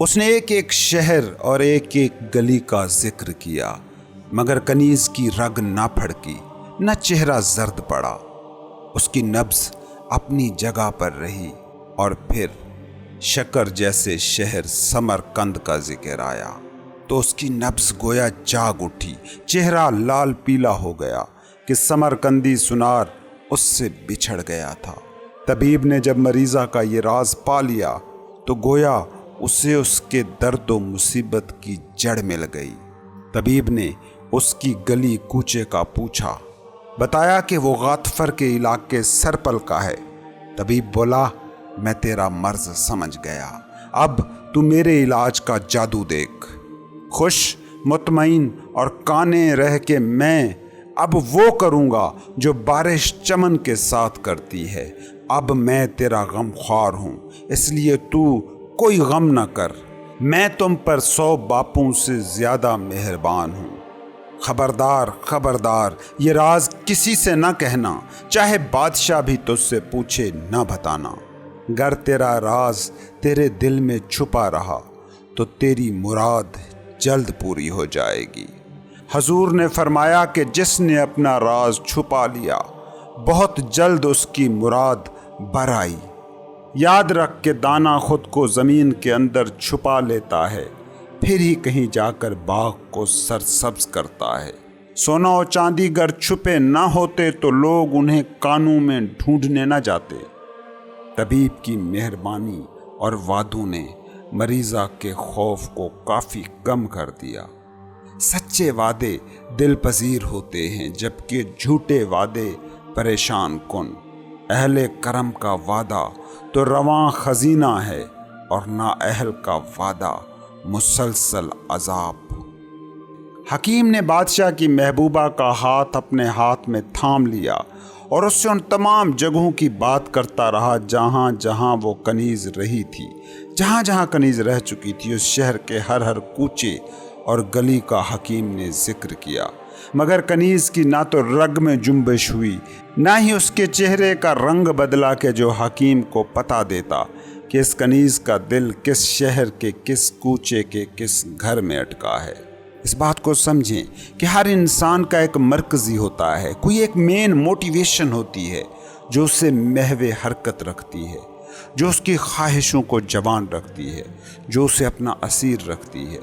اس نے ایک ایک شہر اور ایک ایک گلی کا ذکر کیا، مگر کنیز کی رگ نہ پھڑکی، نہ چہرہ زرد پڑا۔ اس کی نبض اپنی جگہ پر رہی، اور پھر شکر جیسے شہر سمرقند کا ذکر آیا تو اس کی نبض گویا جاگ اٹھی، چہرہ لال پیلا ہو گیا کہ سمرقندی سنار اس سے بچھڑ گیا تھا۔ طبیب نے جب مریضہ کا یہ راز پا لیا تو گویا اسے اس کے درد و مصیبت کی جڑ مل گئی۔ طبیب نے اس کی گلی کوچے کا پوچھا، بتایا کہ وہ غاطفر کے علاقے سرپل کا ہے۔ طبیب بولا، میں تیرا مرض سمجھ گیا، اب تو میرے علاج کا جادو دیکھ۔ خوش، مطمئن اور کانے رہ کے میں اب وہ کروں گا جو بارش چمن کے ساتھ کرتی ہے۔ اب میں تیرا غم خوار ہوں، اس لیے تو کوئی غم نہ کر، میں تم پر 100 باپوں سے زیادہ مہربان ہوں۔ خبردار خبردار، یہ راز کسی سے نہ کہنا، چاہے بادشاہ بھی تجھ سے پوچھے نہ بتانا۔ گر تیرا راز تیرے دل میں چھپا رہا تو تیری مراد جلد پوری ہو جائے گی۔ حضور نے فرمایا کہ جس نے اپنا راز چھپا لیا بہت جلد اس کی مراد بر آئی۔ یاد رکھ کہ دانہ خود کو زمین کے اندر چھپا لیتا ہے، پھر ہی کہیں جا کر باغ کو سرسبز کرتا ہے۔ سونا اور چاندی گر چھپے نہ ہوتے تو لوگ انہیں کانوں میں ڈھونڈنے نہ جاتے۔ طبیب کی مہربانی اور وعدوں نے مریضہ کے خوف کو کافی کم کر دیا۔ سچے وعدے دل پذیر ہوتے ہیں، جبکہ جھوٹے وعدے پریشان کن۔ اہل کرم کا وعدہ تو رواں خزینہ ہے، اور نااہل کا وعدہ مسلسل عذاب۔ حکیم نے بادشاہ کی محبوبہ کا ہاتھ اپنے ہاتھ میں تھام لیا اور اس سے ان تمام جگہوں کی بات کرتا رہا جہاں جہاں وہ کنیز رہی تھی۔ جہاں جہاں کنیز رہ چکی تھی اس شہر کے ہر کوچے اور گلی کا حکیم نے ذکر کیا، مگر کنیز کی نہ تو رگ میں جنبش ہوئی، نہ ہی اس کے چہرے کا رنگ بدلا کہ جو حکیم کو پتہ دیتا کہ اس کنیز کا دل کس شہر کے کس کوچے کے کس گھر میں اٹکا ہے۔ اس بات کو سمجھیں کہ ہر انسان کا ایک مرکزی ہوتا ہے، کوئی ایک مین موٹیویشن ہوتی ہے جو اسے محو حرکت رکھتی ہے، جو اس کی خواہشوں کو جوان رکھتی ہے، جو اسے اپنا اسیر رکھتی ہے۔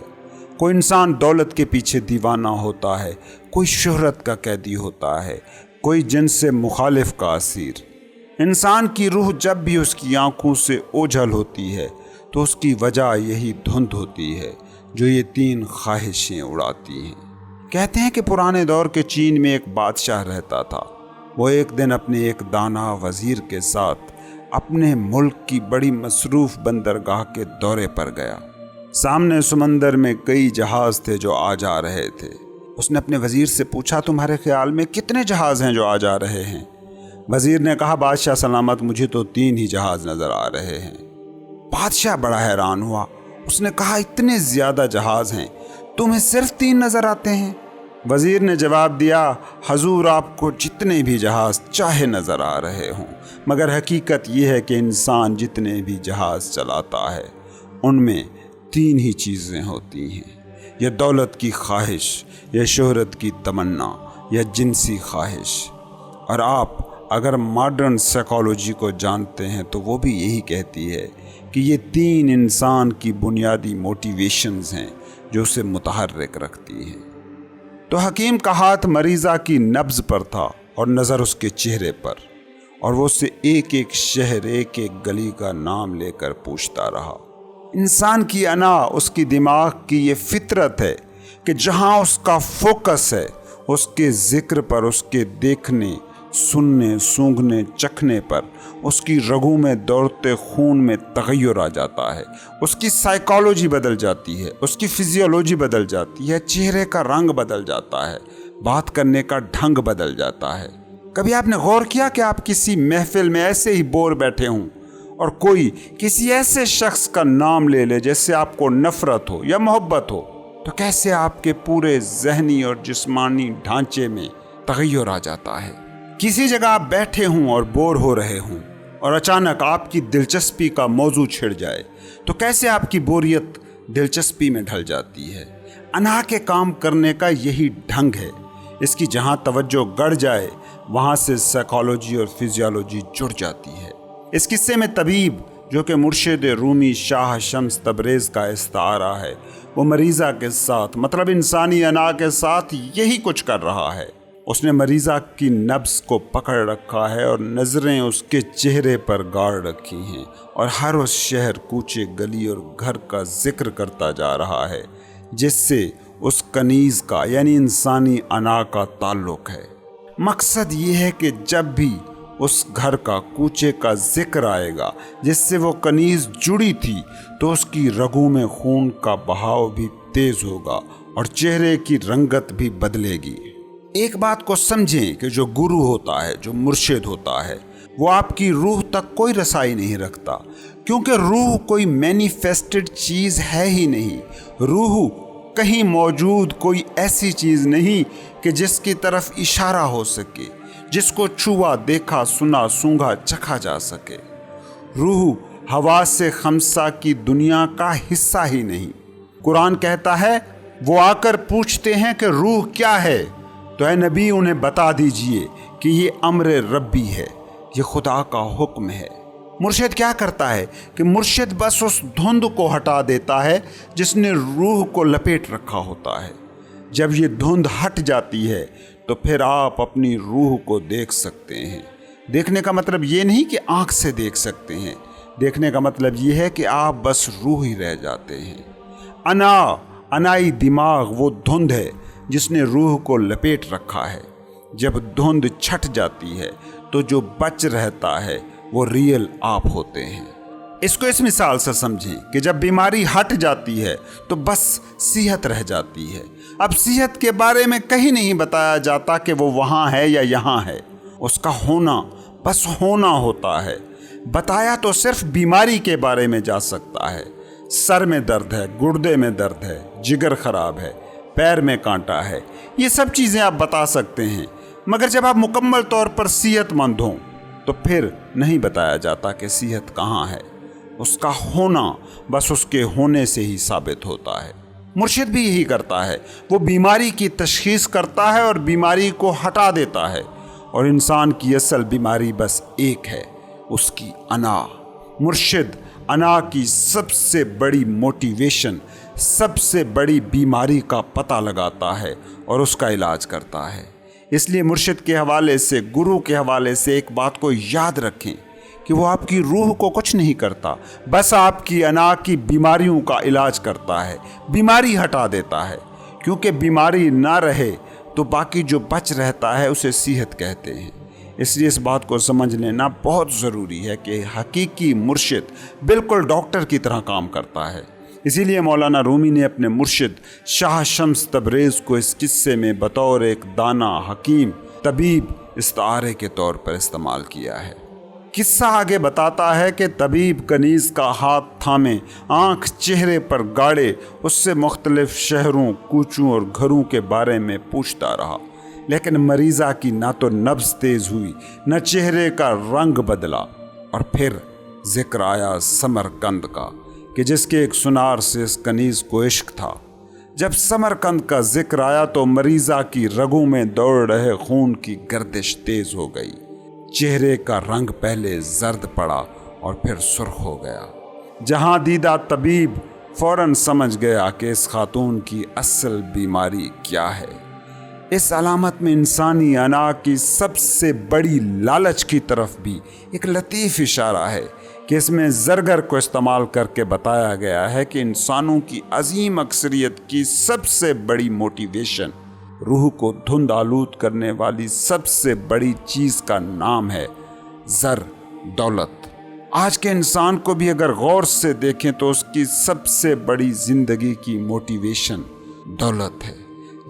کوئی انسان دولت کے پیچھے دیوانہ ہوتا ہے، کوئی شہرت کا قیدی ہوتا ہے، کوئی جن سے مخالف کا اسیر۔ انسان کی روح جب بھی اس کی آنکھوں سے اوجھل ہوتی ہے تو اس کی وجہ یہی دھند ہوتی ہے جو یہ 3 خواہشیں اڑاتی ہیں۔ کہتے ہیں کہ پرانے دور کے چین میں ایک بادشاہ رہتا تھا۔ وہ ایک دن اپنے ایک دانا وزیر کے ساتھ اپنے ملک کی بڑی مصروف بندرگاہ کے دورے پر گیا۔ سامنے سمندر میں کئی جہاز تھے جو آ جا رہے تھے۔ اس نے اپنے وزیر سے پوچھا، تمہارے خیال میں کتنے جہاز ہیں جو آ جا رہے ہیں؟ وزیر نے کہا، بادشاہ سلامت، مجھے تو 3 ہی جہاز نظر آ رہے ہیں۔ بادشاہ بڑا حیران ہوا، اس نے کہا، اتنے زیادہ جہاز ہیں، تمہیں صرف 3 نظر آتے ہیں؟ وزیر نے جواب دیا، حضور آپ کو جتنے بھی جہاز چاہے نظر آ رہے ہوں، مگر حقیقت یہ ہے کہ انسان جتنے بھی جہاز چلاتا ہے ان میں 3 ہی چیزیں ہوتی ہیں، یا دولت کی خواہش، یا شہرت کی تمنا، یا جنسی خواہش۔ اور آپ اگر ماڈرن سائیکالوجی کو جانتے ہیں تو وہ بھی یہی کہتی ہے کہ یہ 3 انسان کی بنیادی موٹیویشنز ہیں جو اسے متحرک رکھتی ہیں۔ تو حکیم کا ہاتھ مریضہ کی نبض پر تھا اور نظر اس کے چہرے پر، اور وہ اسے ایک ایک شہر ایک ایک گلی کا نام لے کر پوچھتا رہا۔ انسان کی انا، اس کی دماغ کی یہ فطرت ہے کہ جہاں اس کا فوکس ہے اس کے ذکر پر، اس کے دیکھنے، سننے، سونگھنے، چکھنے پر اس کی رگوں میں دوڑتے خون میں تغیر آ جاتا ہے، اس کی سائیکالوجی بدل جاتی ہے، اس کی فزیولوجی بدل جاتی ہے، چہرے کا رنگ بدل جاتا ہے، بات کرنے کا ڈھنگ بدل جاتا ہے۔ کبھی آپ نے غور کیا کہ آپ کسی محفل میں ایسے ہی بور بیٹھے ہوں اور کوئی کسی ایسے شخص کا نام لے لے جس سے آپ کو نفرت ہو یا محبت ہو، تو کیسے آپ کے پورے ذہنی اور جسمانی ڈھانچے میں تغیر آ جاتا ہے۔ کسی جگہ آپ بیٹھے ہوں اور بور ہو رہے ہوں اور اچانک آپ کی دلچسپی کا موضوع چھڑ جائے تو کیسے آپ کی بوریت دلچسپی میں ڈھل جاتی ہے۔ انا کے کام کرنے کا یہی ڈھنگ ہے، اس کی جہاں توجہ گڑ جائے وہاں سے سائیکالوجی اور فزیولوجی جڑ جاتی ہے۔ اس قصے میں طبیب جو کہ مرشد رومی شاہ شمس تبریز کا استعارہ ہے، وہ مریضہ کے ساتھ مطلب انسانی انا کے ساتھ یہی کچھ کر رہا ہے۔ اس نے مریضہ کی نبض کو پکڑ رکھا ہے اور نظریں اس کے چہرے پر گاڑ رکھی ہیں، اور ہر اس شہر، کوچے، گلی اور گھر کا ذکر کرتا جا رہا ہے جس سے اس کنیز کا یعنی انسانی انا کا تعلق ہے۔ مقصد یہ ہے کہ جب بھی اس گھر کا، کوچے کا ذکر آئے گا جس سے وہ کنیز جڑی تھی، تو اس کی رگوں میں خون کا بہاؤ بھی تیز ہوگا اور چہرے کی رنگت بھی بدلے گی۔ ایک بات کو سمجھیں کہ جو گرو ہوتا ہے، جو مرشد ہوتا ہے، وہ آپ کی روح تک کوئی رسائی نہیں رکھتا، کیونکہ روح کوئی مینیفیسٹڈ چیز ہے ہی نہیں۔ روح کہیں موجود کوئی ایسی چیز نہیں کہ جس کی طرف اشارہ ہو سکے، جس کو چھوا، دیکھا، سنا، سونگھا، چکھا جا سکے۔ روح حواس خمسہ کی دنیا کا حصہ ہی نہیں۔ قرآن کہتا ہے، وہ آ کر پوچھتے ہیں کہ روح کیا ہے، تو اے نبی انہیں بتا دیجئے کہ یہ امر ربی ہے، یہ خدا کا حکم ہے۔ مرشد کیا کرتا ہے کہ مرشد بس اس دھند کو ہٹا دیتا ہے جس نے روح کو لپیٹ رکھا ہوتا ہے۔ جب یہ دھند ہٹ جاتی ہے تو پھر آپ اپنی روح کو دیکھ سکتے ہیں۔ دیکھنے کا مطلب یہ نہیں کہ آنکھ سے دیکھ سکتے ہیں، دیکھنے کا مطلب یہ ہے کہ آپ بس روح ہی رہ جاتے ہیں۔ انائی دماغ وہ دھند ہے جس نے روح کو لپیٹ رکھا ہے۔ جب دھند چھٹ جاتی ہے تو جو بچ رہتا ہے وہ ریئل آپ ہوتے ہیں۔ اس کو اس مثال سے سمجھیں کہ جب بیماری ہٹ جاتی ہے تو بس صحت رہ جاتی ہے۔ اب صحت کے بارے میں کہیں نہیں بتایا جاتا کہ وہ وہاں ہے یا یہاں ہے، اس کا ہونا بس ہونا ہوتا ہے۔ بتایا تو صرف بیماری کے بارے میں جا سکتا ہے۔ سر میں درد ہے، گردے میں درد ہے، جگر خراب ہے، پیر میں کانٹا ہے، یہ سب چیزیں آپ بتا سکتے ہیں، مگر جب آپ مکمل طور پر صحت مند ہوں تو پھر نہیں بتایا جاتا کہ صحت کہاں ہے۔ اس کا ہونا بس اس کے ہونے سے ہی ثابت ہوتا ہے۔ مرشد بھی یہی کرتا ہے، وہ بیماری کی تشخیص کرتا ہے اور بیماری کو ہٹا دیتا ہے، اور انسان کی اصل بیماری بس ایک ہے، اس کی انا۔ مرشد انا کی سب سے بڑی موٹیویشن، سب سے بڑی بیماری کا پتہ لگاتا ہے اور اس کا علاج کرتا ہے۔ اس لیے مرشد کے حوالے سے، گرو کے حوالے سے ایک بات کو یاد رکھیں کہ وہ آپ کی روح کو کچھ نہیں کرتا، بس آپ کی انا کی بیماریوں کا علاج کرتا ہے، بیماری ہٹا دیتا ہے، کیونکہ بیماری نہ رہے تو باقی جو بچ رہتا ہے اسے صحت کہتے ہیں۔ اس لیے اس بات کو سمجھ لینا بہت ضروری ہے کہ حقیقی مرشد بالکل ڈاکٹر کی طرح کام کرتا ہے۔ اسی لیے مولانا رومی نے اپنے مرشد شاہ شمس تبریز کو اس قصے میں بطور ایک دانا، حکیم، طبیب استعارے کے طور پر استعمال کیا ہے۔ قصہ آگے بتاتا ہے کہ طبیب کنیز کا ہاتھ تھامے، آنکھ چہرے پر گاڑے، اس سے مختلف شہروں، کوچوں اور گھروں کے بارے میں پوچھتا رہا، لیکن مریضہ کی نہ تو نبض تیز ہوئی، نہ چہرے کا رنگ بدلا۔ اور پھر ذکر آیا سمرقند کا کہ جس کے ایک سنار سے اس کنیز کو عشق تھا۔ جب سمرقند کا ذکر آیا تو مریضہ کی رگوں میں دوڑ رہے خون کی گردش تیز ہو گئی، چہرے کا رنگ پہلے زرد پڑا اور پھر سرخ ہو گیا۔ جہاں دیدہ طبیب فوراً سمجھ گیا کہ اس خاتون کی اصل بیماری کیا ہے۔ اس علامت میں انسانی انا کی سب سے بڑی لالچ کی طرف بھی ایک لطیف اشارہ ہے کہ اس میں زرگر کو استعمال کر کے بتایا گیا ہے کہ انسانوں کی عظیم اکثریت کی سب سے بڑی موٹیویشن، روح کو دھند آلود کرنے والی سب سے بڑی چیز کا نام ہے زر، دولت۔ آج کے انسان کو بھی اگر غور سے دیکھیں تو اس کی سب سے بڑی زندگی کی موٹیویشن دولت ہے۔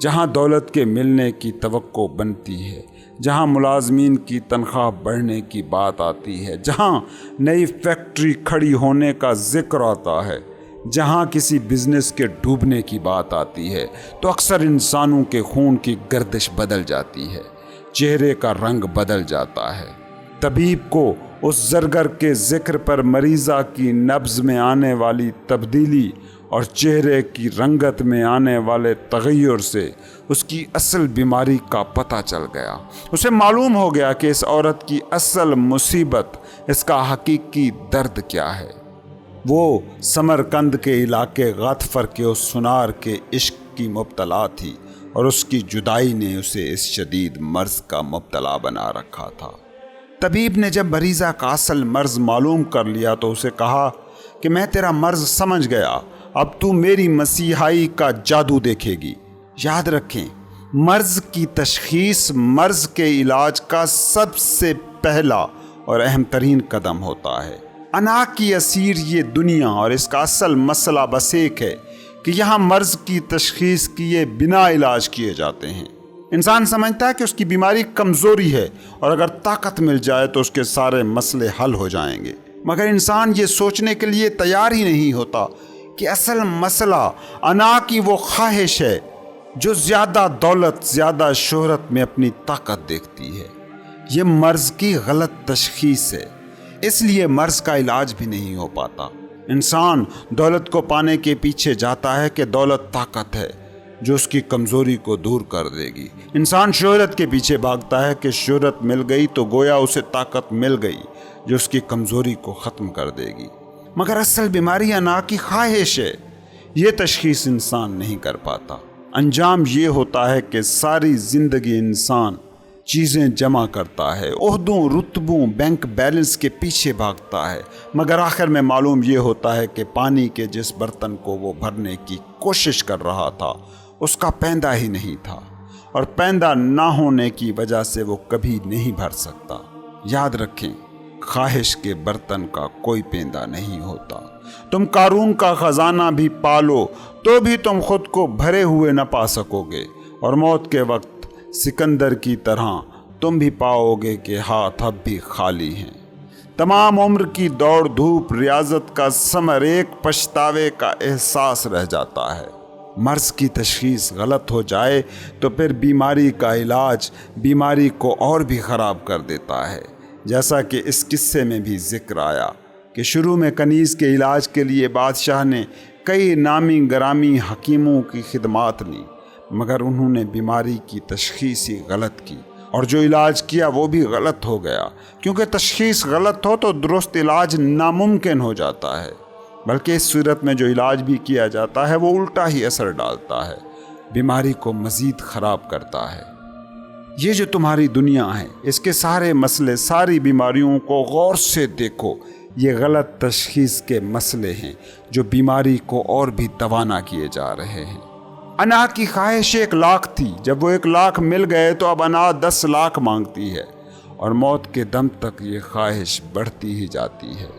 جہاں دولت کے ملنے کی توقع بنتی ہے، جہاں ملازمین کی تنخواہ بڑھنے کی بات آتی ہے، جہاں نئی فیکٹری کھڑی ہونے کا ذکر آتا ہے، جہاں کسی بزنس کے ڈوبنے کی بات آتی ہے، تو اکثر انسانوں کے خون کی گردش بدل جاتی ہے، چہرے کا رنگ بدل جاتا ہے۔ طبیب کو اس زرگر کے ذکر پر مریضہ کی نبض میں آنے والی تبدیلی اور چہرے کی رنگت میں آنے والے تغیر سے اس کی اصل بیماری کا پتہ چل گیا۔ اسے معلوم ہو گیا کہ اس عورت کی اصل مصیبت، اس کا حقیقی درد کیا ہے۔ وہ سمرقند کے علاقے غاتفر کے اس سنار کے عشق کی مبتلا تھی اور اس کی جدائی نے اسے اس شدید مرض کا مبتلا بنا رکھا تھا۔ طبیب نے جب مریضہ کا اصل مرض معلوم کر لیا تو اسے کہا کہ میں تیرا مرض سمجھ گیا، اب تو میری مسیحائی کا جادو دیکھے گی۔ یاد رکھیں، مرض کی تشخیص مرض کے علاج کا سب سے پہلا اور اہم ترین قدم ہوتا ہے۔ انا کی اسیر یہ دنیا اور اس کا اصل مسئلہ بس ایک ہے کہ یہاں مرض کی تشخیص کیے بنا علاج کیے جاتے ہیں۔ انسان سمجھتا ہے کہ اس کی بیماری کمزوری ہے اور اگر طاقت مل جائے تو اس کے سارے مسئلے حل ہو جائیں گے، مگر انسان یہ سوچنے کے لیے تیار ہی نہیں ہوتا کہ اصل مسئلہ انا کی وہ خواہش ہے جو زیادہ دولت، زیادہ شہرت میں اپنی طاقت دیکھتی ہے۔ یہ مرض کی غلط تشخیص ہے، اس لیے مرض کا علاج بھی نہیں ہو پاتا۔ انسان دولت کو پانے کے پیچھے جاتا ہے کہ دولت طاقت ہے جو اس کی کمزوری کو دور کر دے گی۔ انسان شہرت کے پیچھے بھاگتا ہے کہ شہرت مل گئی تو گویا اسے طاقت مل گئی جو اس کی کمزوری کو ختم کر دے گی، مگر اصل بیماری انا کی خواہش ہے۔ یہ تشخیص انسان نہیں کر پاتا۔ انجام یہ ہوتا ہے کہ ساری زندگی انسان چیزیں جمع کرتا ہے، عہدوں، رتبوں، بینک بیلنس کے پیچھے بھاگتا ہے، مگر آخر میں معلوم یہ ہوتا ہے کہ پانی کے جس برتن کو وہ بھرنے کی کوشش کر رہا تھا اس کا پیندہ ہی نہیں تھا، اور پیندہ نہ ہونے کی وجہ سے وہ کبھی نہیں بھر سکتا۔ یاد رکھیں، خواہش کے برتن کا کوئی پیندہ نہیں ہوتا۔ تم قارون کا خزانہ بھی پالو تو بھی تم خود کو بھرے ہوئے نہ پا سکو گے، اور موت کے وقت سکندر کی طرح تم بھی پاؤ گے کہ ہاتھ اب بھی خالی ہیں۔ تمام عمر کی دوڑ دھوپ، ریاضت کا ثمر ایک پچھتاوے کا احساس رہ جاتا ہے۔ مرض کی تشخیص غلط ہو جائے تو پھر بیماری کا علاج بیماری کو اور بھی خراب کر دیتا ہے، جیسا کہ اس قصے میں بھی ذکر آیا کہ شروع میں کنیز کے علاج کے لیے بادشاہ نے کئی نامی گرامی حکیموں کی خدمات لیں، مگر انہوں نے بیماری کی تشخیص ہی غلط کی، اور جو علاج کیا وہ بھی غلط ہو گیا، کیونکہ تشخیص غلط ہو تو درست علاج ناممکن ہو جاتا ہے، بلکہ اس صورت میں جو علاج بھی کیا جاتا ہے وہ الٹا ہی اثر ڈالتا ہے، بیماری کو مزید خراب کرتا ہے۔ یہ جو تمہاری دنیا ہے، اس کے سارے مسئلے، ساری بیماریوں کو غور سے دیکھو، یہ غلط تشخیص کے مسئلے ہیں جو بیماری کو اور بھی توانا کیے جا رہے ہیں۔ انا کی خواہش 1 لاکھ تھی، جب وہ 1 لاکھ مل گئے تو اب انا 10 لاکھ مانگتی ہے، اور موت کے دم تک یہ خواہش بڑھتی ہی جاتی ہے۔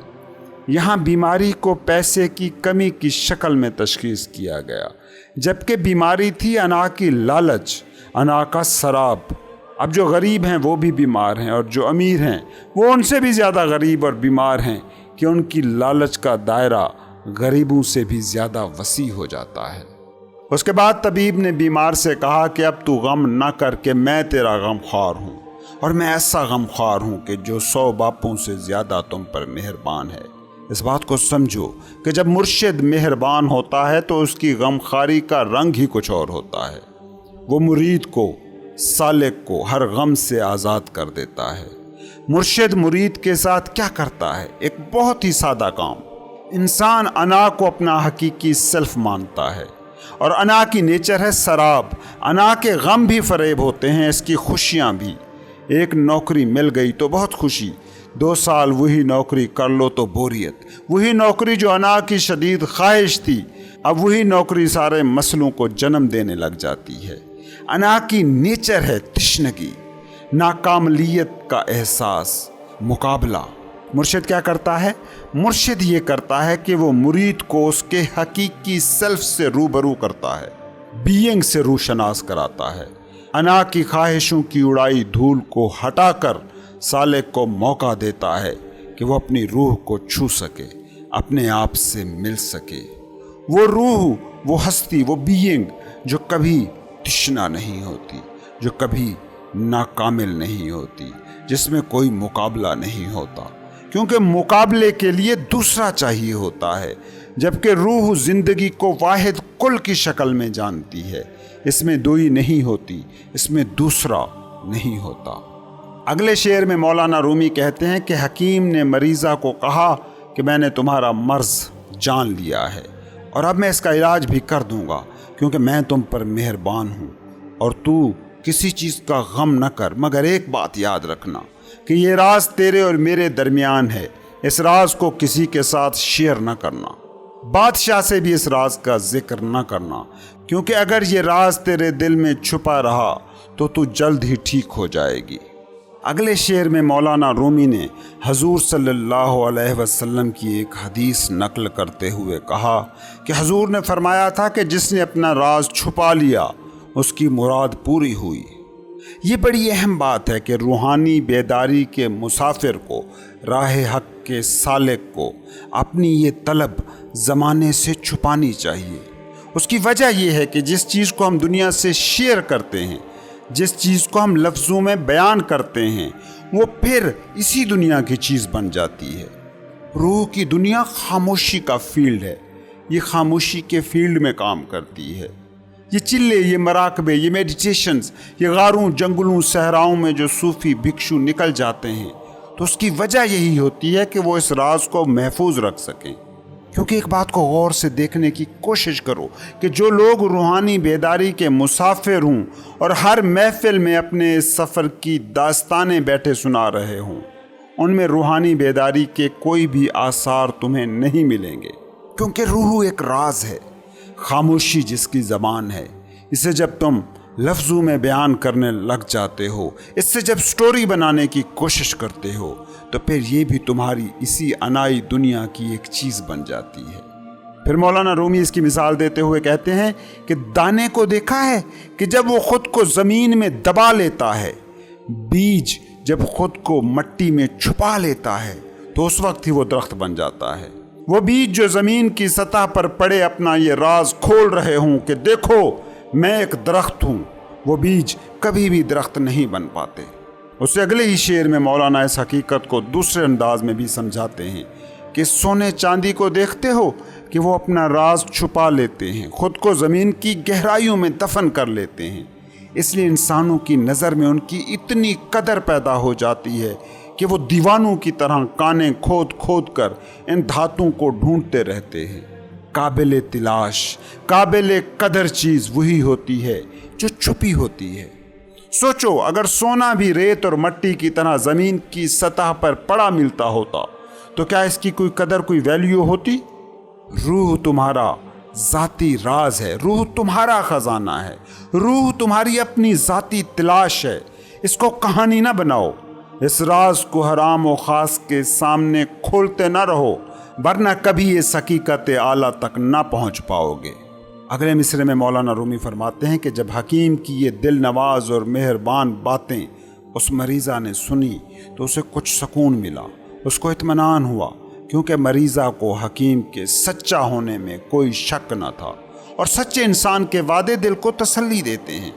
یہاں بیماری کو پیسے کی کمی کی شکل میں تشخیص کیا گیا، جبکہ بیماری تھی انا کی لالچ، انا کا سراب۔ اب جو غریب ہیں وہ بھی بیمار ہیں، اور جو امیر ہیں وہ ان سے بھی زیادہ غریب اور بیمار ہیں کہ ان کی لالچ کا دائرہ غریبوں سے بھی زیادہ وسیع ہو جاتا ہے۔ اس کے بعد طبیب نے بیمار سے کہا کہ اب تو غم نہ کر کہ میں تیرا غم خوار ہوں، اور میں ایسا غم خوار ہوں کہ جو 100 باپوں سے زیادہ تم پر مہربان ہے۔ اس بات کو سمجھو کہ جب مرشد مہربان ہوتا ہے تو اس کی غم خواری کا رنگ ہی کچھ اور ہوتا ہے۔ وہ مرید کو، سالک کو ہر غم سے آزاد کر دیتا ہے۔ مرشد مرید کے ساتھ کیا کرتا ہے؟ ایک بہت ہی سادہ کام۔ انسان انا کو اپنا حقیقی سیلف مانتا ہے، اور انا کی نیچر ہے سراب۔ انا کے غم بھی فریب ہوتے ہیں، اس کی خوشیاں بھی۔ ایک نوکری مل گئی تو بہت خوشی، 2 سال وہی نوکری کر لو تو بوریت۔ وہی نوکری جو انا کی شدید خواہش تھی، اب وہی نوکری سارے مسئلوں کو جنم دینے لگ جاتی ہے۔ انا کی نیچر ہے تشنگی، ناکاملیت کا احساس، مقابلہ۔ مرشد کیا کرتا ہے؟ مرشد یہ کرتا ہے کہ وہ مرید کو اس کے حقیقی سیلف سے روبرو کرتا ہے، بینگ سے روشناس کراتا ہے۔ انا کی خواہشوں کی اڑائی دھول کو ہٹا کر سالک کو موقع دیتا ہے کہ وہ اپنی روح کو چھو سکے، اپنے آپ سے مل سکے۔ وہ روح، وہ ہستی، وہ بینگ جو کبھی تشنا نہیں ہوتی، جو کبھی ناکامل نہیں ہوتی، جس میں کوئی مقابلہ نہیں ہوتا، کیونکہ مقابلے کے لیے دوسرا چاہیے ہوتا ہے۔ جبکہ روح زندگی کو واحد کل کی شکل میں جانتی ہے۔ اس میں دوئی نہیں ہوتی، اس میں دوسرا نہیں ہوتا۔ اگلے شعر میں مولانا رومی کہتے ہیں کہ حکیم نے مریضہ کو کہا کہ میں نے تمہارا مرض جان لیا ہے اور اب میں اس کا علاج بھی کر دوں گا، کیونکہ میں تم پر مہربان ہوں، اور تو کسی چیز کا غم نہ کر، مگر ایک بات یاد رکھنا کہ یہ راز تیرے اور میرے درمیان ہے، اس راز کو کسی کے ساتھ شیئر نہ کرنا، بادشاہ سے بھی اس راز کا ذکر نہ کرنا، کیونکہ اگر یہ راز تیرے دل میں چھپا رہا تو جلد ہی ٹھیک ہو جائے گی۔ اگلے شعر میں مولانا رومی نے حضور صلی اللہ علیہ وسلم کی ایک حدیث نقل کرتے ہوئے کہا کہ حضور نے فرمایا تھا کہ جس نے اپنا راز چھپا لیا اس کی مراد پوری ہوئی۔ یہ بڑی اہم بات ہے کہ روحانی بیداری کے مسافر کو، راہ حق کے سالک کو اپنی یہ طلب زمانے سے چھپانی چاہیے۔ اس کی وجہ یہ ہے کہ جس چیز کو ہم دنیا سے شیئر کرتے ہیں، جس چیز کو ہم لفظوں میں بیان کرتے ہیں، وہ پھر اسی دنیا کی چیز بن جاتی ہے۔ روح کی دنیا خاموشی کا فیلڈ ہے، یہ خاموشی کے فیلڈ میں کام کرتی ہے۔ یہ چلے، یہ مراقبے، یہ میڈیٹیشنز، یہ غاروں، جنگلوں، صحراؤں میں جو صوفی بھکشو نکل جاتے ہیں، تو اس کی وجہ یہی ہوتی ہے کہ وہ اس راز کو محفوظ رکھ سکیں۔ کیونکہ ایک بات کو غور سے دیکھنے کی کوشش کرو کہ جو لوگ روحانی بیداری کے مسافر ہوں اور ہر محفل میں اپنے اس سفر کی داستانیں بیٹھے سنا رہے ہوں، ان میں روحانی بیداری کے کوئی بھی آثار تمہیں نہیں ملیں گے، کیونکہ روح ایک راز ہے، خاموشی جس کی زبان ہے۔ اسے جب تم لفظوں میں بیان کرنے لگ جاتے ہو، اس سے جب سٹوری بنانے کی کوشش کرتے ہو، تو پھر یہ بھی تمہاری اسی عنائی دنیا کی ایک چیز بن جاتی ہے۔ پھر مولانا رومی اس کی مثال دیتے ہوئے کہتے ہیں کہ دانے کو دیکھا ہے کہ جب وہ خود کو زمین میں دبا لیتا ہے، بیج جب خود کو مٹی میں چھپا لیتا ہے تو اس وقت ہی وہ درخت بن جاتا ہے۔ وہ بیج جو زمین کی سطح پر پڑے اپنا یہ راز کھول رہے ہوں کہ دیکھو میں ایک درخت ہوں، وہ بیج کبھی بھی درخت نہیں بن پاتے۔ اس سے اگلے ہی شعر میں مولانا اس حقیقت کو دوسرے انداز میں بھی سمجھاتے ہیں کہ سونے چاندی کو دیکھتے ہو کہ وہ اپنا راز چھپا لیتے ہیں، خود کو زمین کی گہرائیوں میں دفن کر لیتے ہیں، اس لیے انسانوں کی نظر میں ان کی اتنی قدر پیدا ہو جاتی ہے کہ وہ دیوانوں کی طرح کانیں کھود کھود کر ان دھاتوں کو ڈھونڈتے رہتے ہیں۔ قابل تلاش، قابل قدر چیز وہی ہوتی ہے جو چھپی ہوتی ہے۔ سوچو اگر سونا بھی ریت اور مٹی کی طرح زمین کی سطح پر پڑا ملتا ہوتا تو کیا اس کی کوئی قدر، کوئی ویلیو ہوتی؟ روح تمہارا ذاتی راز ہے، روح تمہارا خزانہ ہے، روح تمہاری اپنی ذاتی تلاش ہے۔ اس کو کہانی نہ بناؤ، اس راز کو حرام و خاص کے سامنے کھولتے نہ رہو، ورنہ کبھی اس حقیقت اعلیٰ تک نہ پہنچ پاؤ گے۔ اگلے مصرے میں مولانا رومی فرماتے ہیں کہ جب حکیم کی یہ دل نواز اور مہربان باتیں اس مریضہ نے سنی تو اسے کچھ سکون ملا، اس کو اطمینان ہوا، کیونکہ مریضہ کو حکیم کے سچا ہونے میں کوئی شک نہ تھا، اور سچے انسان کے وعدے دل کو تسلی دیتے ہیں،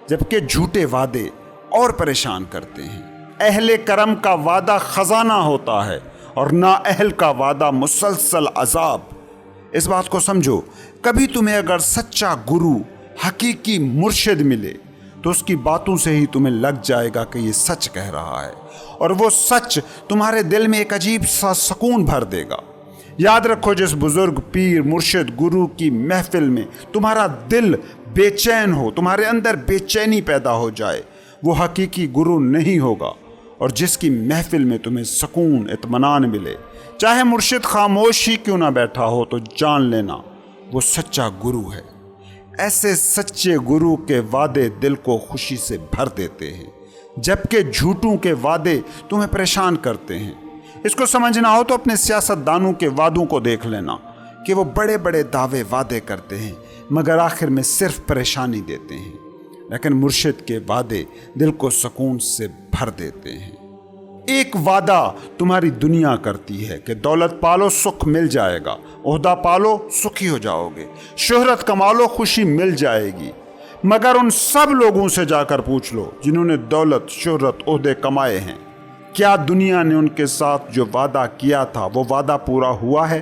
جبکہ جھوٹے وعدے اور پریشان کرتے ہیں۔ اہل کرم کا وعدہ خزانہ ہوتا ہے اور نا اہل کا وعدہ مسلسل عذاب۔ اس بات کو سمجھو، کبھی تمہیں اگر سچا گرو، حقیقی مرشد ملے تو اس کی باتوں سے ہی تمہیں لگ جائے گا کہ یہ سچ کہہ رہا ہے، اور وہ سچ تمہارے دل میں ایک عجیب سا سکون بھر دے گا۔ یاد رکھو، جس بزرگ، پیر، مرشد، گرو کی محفل میں تمہارا دل بے چین ہو، تمہارے اندر بے چینی پیدا ہو جائے، وہ حقیقی گرو نہیں ہوگا۔ اور جس کی محفل میں تمہیں سکون، اطمینان ملے، چاہے مرشد خاموش ہی کیوں نہ بیٹھا ہو، تو جان لینا وہ سچا گرو ہے۔ ایسے سچے گرو کے وعدے دل کو خوشی سے بھر دیتے ہیں، جبکہ جھوٹوں کے وعدے تمہیں پریشان کرتے ہیں۔ اس کو سمجھنا ہو تو اپنے سیاست دانوں کے وعدوں کو دیکھ لینا کہ وہ بڑے بڑے دعوے وعدے کرتے ہیں مگر آخر میں صرف پریشانی دیتے ہیں، لیکن مرشد کے وعدے دل کو سکون سے بھر دیتے ہیں۔ ایک وعدہ تمہاری دنیا کرتی ہے کہ دولت پالو سکھ مل جائے گا، عہدہ پالو سکھی ہو جاؤ گے، شہرت کما لو خوشی مل جائے گی، مگر ان سب لوگوں سے جا کر پوچھ لو جنہوں نے دولت، شہرت، عہدے کمائے ہیں، کیا دنیا نے ان کے ساتھ جو وعدہ کیا تھا وہ وعدہ پورا ہوا ہے؟